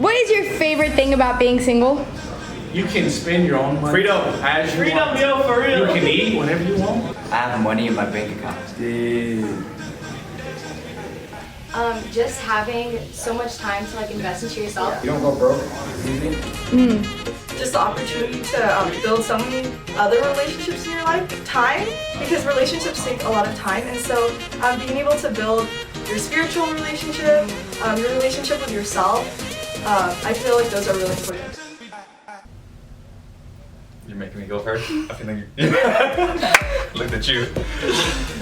What is your favorite thing about being single? You can spend your own money. Freedom. As you want. Yo, for real. You can eat whenever you want. I have money in my bank account. Just having so much time to like invest into yourself. You don't go broke easy. Just the opportunity to build so many other relationships in your life. Time, because relationships take a lot of time, and so being able to build your spiritual relationship, your relationship with yourself, I feel like those are really important. You're making me go first? I feel like you looked at you.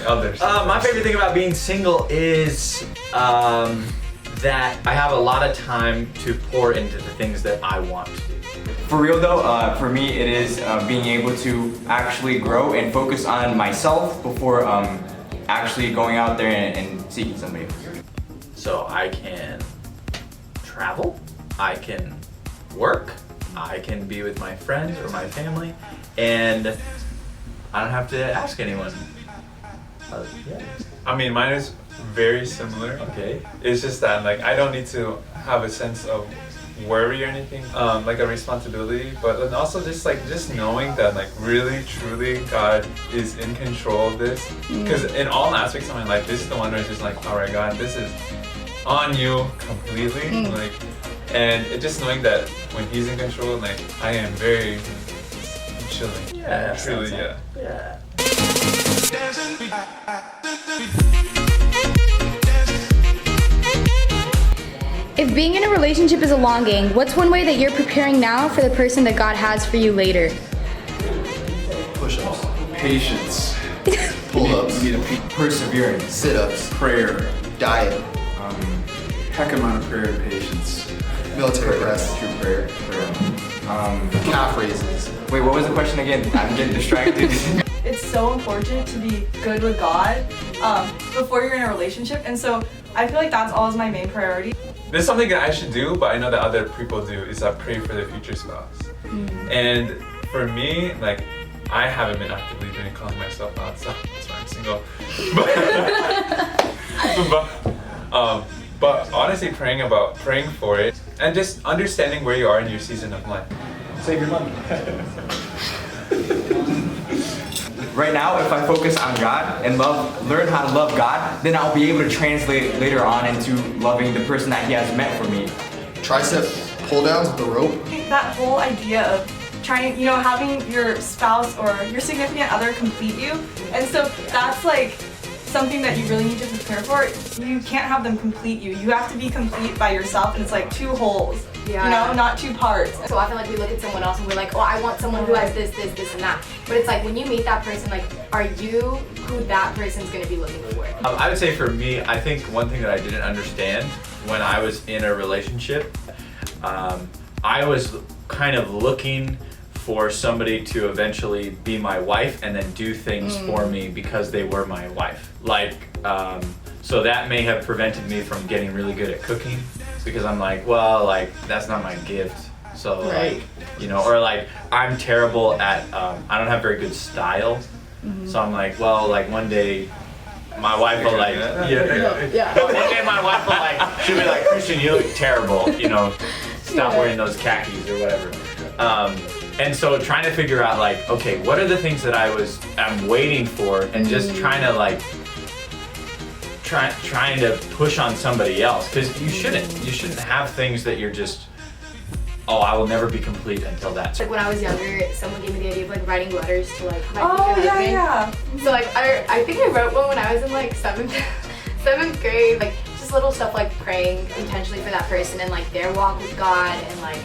Others. My favorite thing about being single is that I have a lot of time to pour into the things that I want to do. For real though, for me it is being able to actually grow and focus on myself before actually going out there and seeking somebody. So I can travel, I can work, I can be with my friends or my family, and I don't have to ask anyone. Yeah. I mean, mine is very similar. Okay. It's just that like I don't need to have a sense of worry or anything, like a responsibility, but then also just knowing that like really truly God is in control of this. Because in all aspects of my life, this is the one where it's just like, all right, God, this is on you completely. Like, and it just knowing that when He's in control, like I am very chilling. Yeah. Truly, yeah. Yeah. If being in a relationship is a longing, what's one way that you're preparing now for the person that God has for you later? Push-ups, patience, pull-ups, You need perseverance. sit-ups, prayer, diet, heck amount of prayer and patience, military rest, true prayer, calf raises. Wait, what was the question again? I'm getting distracted. It's so important to be good with God before you're in a relationship, and so I feel like that's always my main priority. There's something that I should do, but I know that other people do, is I pray for their future spouse. And for me, like, I haven't been actively doing calling myself out, so that's why I'm single. But honestly, praying for it, and just understanding where you are in your season of life. Save your money. Right now, if I focus on God and learn how to love God, then I'll be able to translate later on into loving the person that He has meant for me. Tricep pull downs with the rope. That whole idea of trying, having your spouse or your significant other complete you, and so that's like something that you really need to prepare for. You can't have them complete you. You have to be complete by yourself, and it's like two wholes. Not two parts. So I feel like we look at someone else and we're like, oh, I want someone who has this, and that. But it's like when you meet that person, like, are you who that person's gonna be looking for? I would say for me, I think one thing that I didn't understand when I was in a relationship, I was kind of looking for somebody to eventually be my wife and then do things for me because they were my wife. Like, so that may have prevented me from getting really good at cooking because I'm like, well, like, that's not my gift. So like, or like, I'm terrible at, I don't have very good style. So I'm like, well, like one day my wife will like, one day my wife will like, she'll be like, Christian, you look terrible, stop wearing those khakis or whatever. And so trying to figure out like, okay, what are the things that I'm waiting for, and just trying to like, trying to push on somebody else, because you shouldn't have things that you're just, oh, I will never be complete until that's. Like when I was younger, someone gave me the idea of like writing letters to like my Oh future husband. yeah. So like I think I wrote one when I was in like seventh grade, like just little stuff like praying intentionally for that person and like their walk with God and like.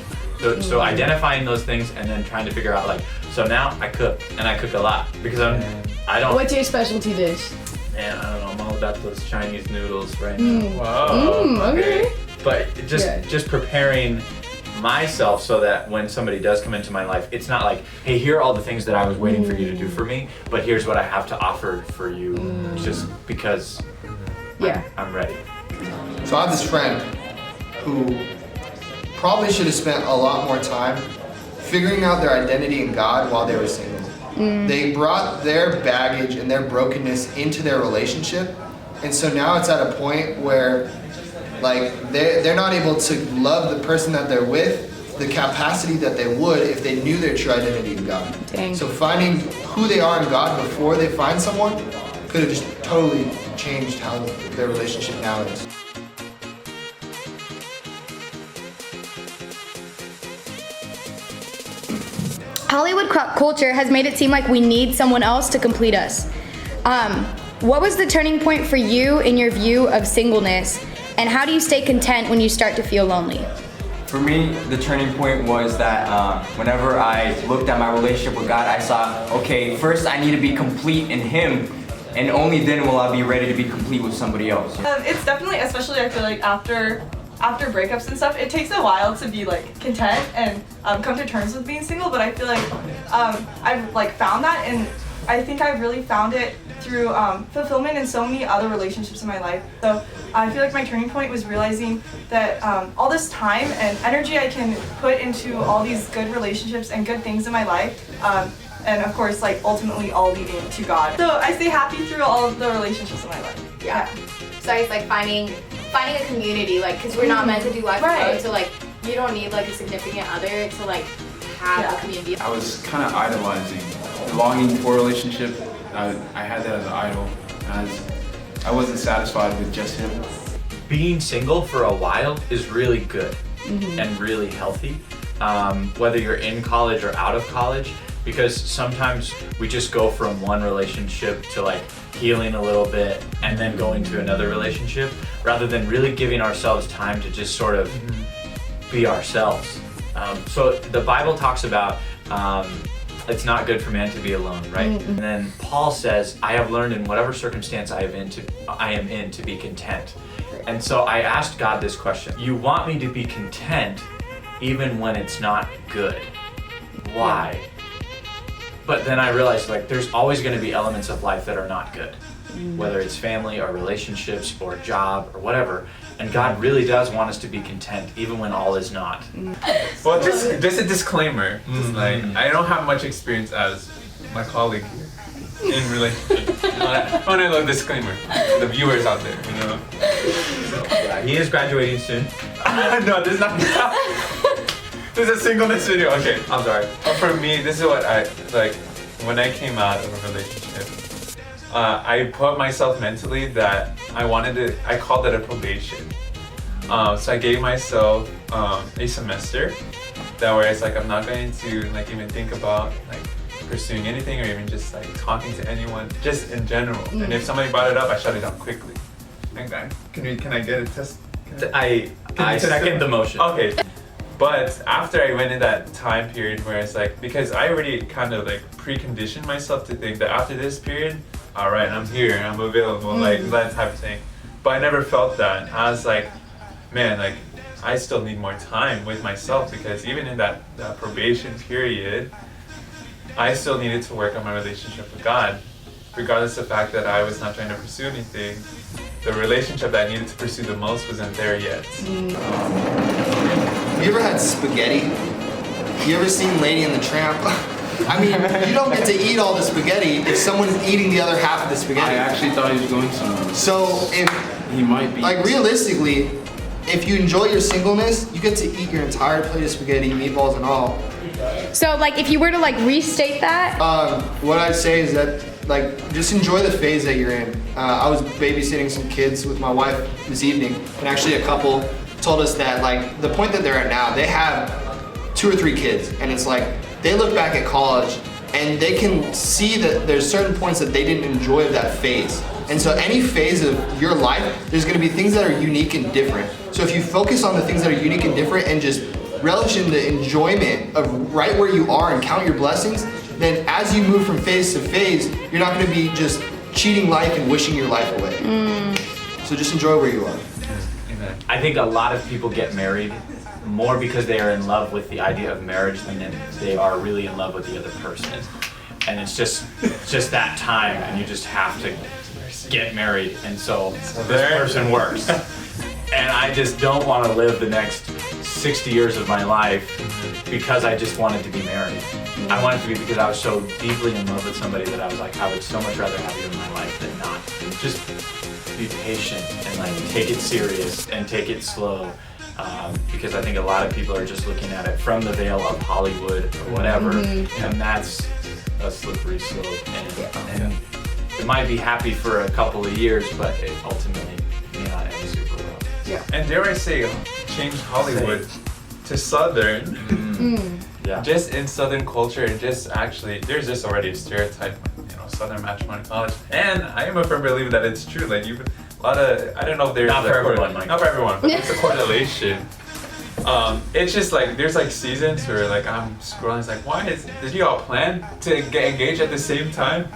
So identifying those things and then trying to figure out like, so now I cook, and I cook a lot because I don't. What's your specialty dish? Man, I don't know. I'm all about those Chinese noodles right now. Wow. Okay. But just preparing myself so that when somebody does come into my life, it's not like, hey, here are all the things that I was waiting for you to do for me, but here's what I have to offer for you, just because I'm ready. So I have this friend who probably should have spent a lot more time figuring out their identity in God while they were single. They brought their baggage and their brokenness into their relationship, and so now it's at a point where Like they're not able to love the person that they're with the capacity that they would if they knew their true identity in God. Dang. So finding who they are in God before they find someone could have just totally changed how their relationship now is. Hollywood culture has made it seem like we need someone else to complete us. What was the turning point for you in your view of singleness, and how do you stay content when you start to feel lonely? For me, the turning point was that whenever I looked at my relationship with God, I saw, okay, first I need to be complete in Him, and only then will I be ready to be complete with somebody else. It's definitely, especially I feel like after breakups and stuff, it takes a while to be like content and come to terms with being single. But I feel like I've like found that, and I think I've really found it through fulfillment in so many other relationships in my life. So I feel like my turning point was realizing that all this time and energy I can put into all these good relationships and good things in my life, and of course, like ultimately all leading to God. So I stay happy through all of the relationships in my life. Yeah. So it's like finding a community, like, because we're not meant to do life alone. So like, you don't need like a significant other to like have a community. I was kind of idolizing, longing for a relationship. I had that as an idol. I wasn't satisfied with just him. Being single for a while is really good and really healthy, whether you're in college or out of college, because sometimes we just go from one relationship to like healing a little bit and then going to another relationship, rather than really giving ourselves time to just sort of be ourselves. So the Bible talks about it's not good for man to be alone, right? And then Paul says, I have learned in whatever circumstance I am in to be content. And so I asked God this question: you want me to be content even when it's not good? Why? But then I realized, like, there's always going to be elements of life that are not good, whether it's family or relationships or job or whatever. And God really does want us to be content even when all is not. Well, just a disclaimer. Just like, I don't have much experience as my colleague here in relationships. I want a little disclaimer to the viewers out there, you know. Yeah, he is graduating soon. No, this is not. This is a singleness video. Okay, I'm sorry. But for me, this is what I like. When I came out of a relationship, I put myself mentally that I called it a probation. So I gave myself a semester that where it's like I'm not going to like even think about like pursuing anything or even just like talking to anyone, just in general. And if somebody brought it up, I shut it down quickly. Okay. Can I get a test? I second the motion. Okay. But after I went in that time period where it's like, because I already kind of like preconditioned myself to think that after this period, all right, I'm here, I'm available, like that type of thing. But I never felt that. I was like, man, like I still need more time with myself, because even in that probation period, I still needed to work on my relationship with God. Regardless of the fact that I was not trying to pursue anything, the relationship that I needed to pursue the most wasn't there yet. Have you ever had spaghetti? You ever seen Lady and the Tramp? I mean, you don't get to eat all the spaghetti if someone's eating the other half of the spaghetti. I actually thought he was going somewhere. So if, He might be. like realistically, if you enjoy your singleness, you get to eat your entire plate of spaghetti, meatballs and all. So like if you were to like restate that, What I'd say is that like just enjoy the phase that you're in. I was babysitting some kids with my wife this evening, and actually a couple told us that like the point that they're at now, they have 2 or 3 kids, and it's like they look back at college and they can see that there's certain points that they didn't enjoy of that phase. And so any phase of your life, there's gonna be things that are unique and different. So if you focus on the things that are unique and different and just relish in the enjoyment of right where you are and count your blessings, then as you move from phase to phase, you're not gonna be just cheating life and wishing your life away. So just enjoy where you are. I think a lot of people get married more because they are in love with the idea of marriage than they are really in love with the other person. And it's just that time, and you just have to get married, and so this person works. And I just don't want to live the next 60 years of my life because I just wanted to be married. I wanted to be because I was so deeply in love with somebody that I was like, I would so much rather have you in my life than not. Just be patient and like take it serious and take it slow. Because I think a lot of people are just looking at it from the veil of Hollywood or whatever, and that's a slippery slope. And it might be happy for a couple of years, but it ultimately may not end super well. Yeah. And dare I say, change Hollywood to Southern. Yeah. Just in Southern culture, and just actually, there's just already a stereotype, Southern matrimony college. And I am a firm believer that it's true. Like a lot of, I don't know if there's Not for everyone, Mike. not for everyone, but it's a correlation. It's just like there's like seasons where like I'm scrolling. It's like, did you all plan to get engaged at the same time?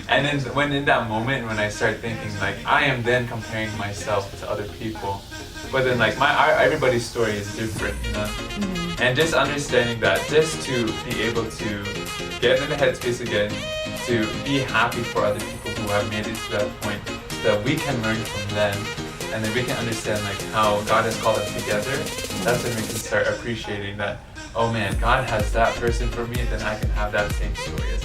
And then when in that moment when I start thinking like I am then comparing myself to other people, but then like everybody's story is different, And just understanding that, just to be able to get in the headspace again, to be happy for other people who have made it to that point, so that we can learn from them, and then we can understand like how God has called us together. That's when we can start appreciating that, oh man, God has that person for me, then I can have that same story as